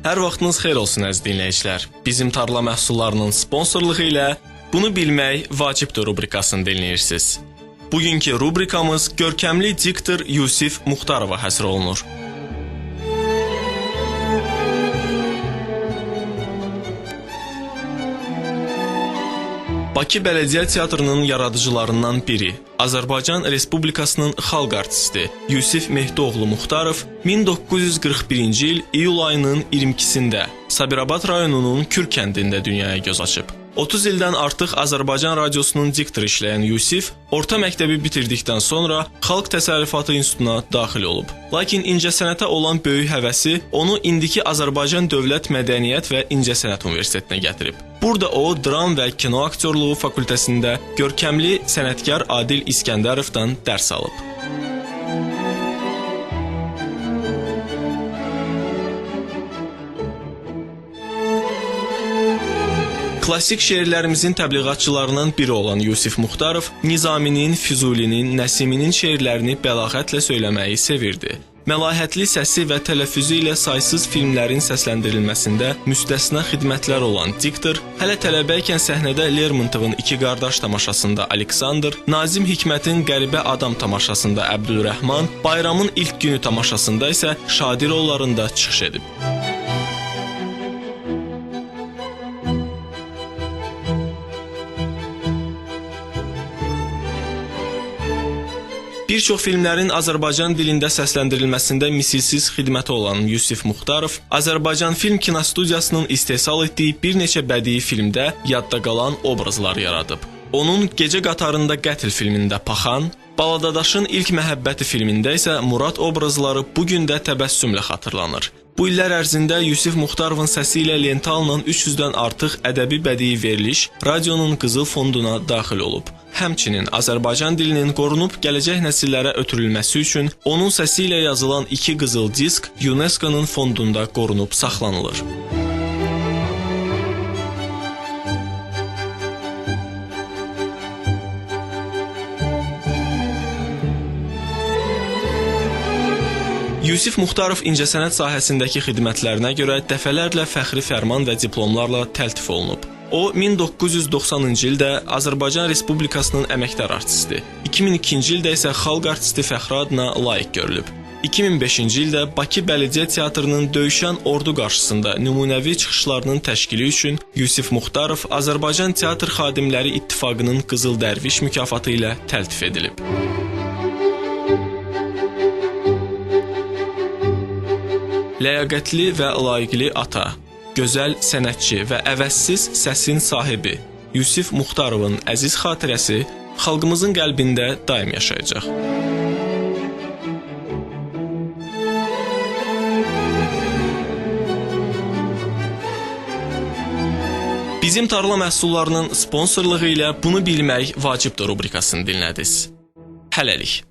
Hər vaxtınız xeyir olsun əziz dinləyicilər. Bizim tarla məhsullarının sponsorluğu ilə Bunu bilmək vacibdir rubrikasını dinləyirsiniz. Bugünkü rubrikamız görkəmli diktor Yusif Muxtarova həsr olunur. Bakı Bələdiyyə Teatrının yaradıcılarından biri, Azərbaycan Respublikasının xalq artisti Yusif Mehdioğlu Muxtarov 1941-ci il iyul ayının 22-sində Sabirabad rayonunun Kür kəndində dünyaya göz açıb. 30 ildən artıq Azərbaycan radiosunun diktoru işləyən Yusif, orta məktəbi bitirdikdən sonra Xalq Təsərrüfatı İnstitutuna daxil olub. Lakin incəsənətə olan böyük həvəsi onu indiki Azərbaycan Dövlət Mədəniyyət və İncəsənət Universitetinə gətirib. Burada o, dram və kino aktyorluğu fakültəsində görkəmli sənətkar Adil İskəndərovdan dərs alıb. Klassik şeirlərimizin təbliğatçılarından biri olan Yusif Muxtarov Nizaminin, Füzulinin, Nəsiminin şeirlərini bəlağətlə söyləməyi sevirdi. Məlahətli səsi və tələffüzü ilə saysız filmlərin səsləndirilməsində müstəsna xidmətlər olan diktor, hələ tələbəykən səhnədə Lermontovun İki qardaş tamaşasında Aleksandr, Nazim Hikmətin Qəribə adam tamaşasında Əbdülrəhman, Bayramın ilk günü tamaşasında isə Şadi rollarında çıxış edib. Bir çox filmlərin Azərbaycan dilində səsləndirilməsində misilsiz xidməti olan Yusif Muxtarov, Azərbaycan Film Kinostudiyasının istehsal etdiyi bir neçə bədii filmdə yadda qalan obrazlar yaradıb. Onun Gecə qatarında qətl filmində Paxan, Baladadaşın ilk məhəbbəti filmində isə Murad obrazları bugün də təbəssümlə xatırlanır. Bu illər ərzində Yusif Muxtarovun səsi ilə lentə alınan 300-dən artıq ədəbi bədii veriliş radionun qızıl fonduna daxil olub. Həmçinin Azərbaycan dilinin qorunub gələcək nəsillərə ötürülməsi üçün onun səsi ilə yazılan 2 qızıl disk UNESCO-nun fondunda qorunub saxlanılır. Yusif Muxtarov incəsənət sahəsindəki xidmətlərinə görə dəfələrlə fəxri fərman və diplomlarla təltif olunub. O, 1990-cı ildə Azərbaycan Respublikasının əməkdar artisti, 2002-ci ildə isə xalq artisti fəxri adına layiq görülüb. 2005-ci ildə Bakı Bələdiyyə Teatrının döyüşən ordu qarşısında nümunəvi çıxışlarının təşkili üçün Yusif Muxtarov Azərbaycan Teatr Xadimləri İttifaqının Qızıl Dərviş mükafatı ilə təltif edilib. Ləyaqətli və layiqli ata, gözəl sənətçi və əvəzsiz səsin sahibi Yusif Muxtarovun əziz xatirəsi xalqımızın qəlbində daim yaşayacaq. Bizim tarla məhsullarının sponsorluğu ilə Bunu bilmək vacibdir rubrikasını dinlədiniz. Hələlik.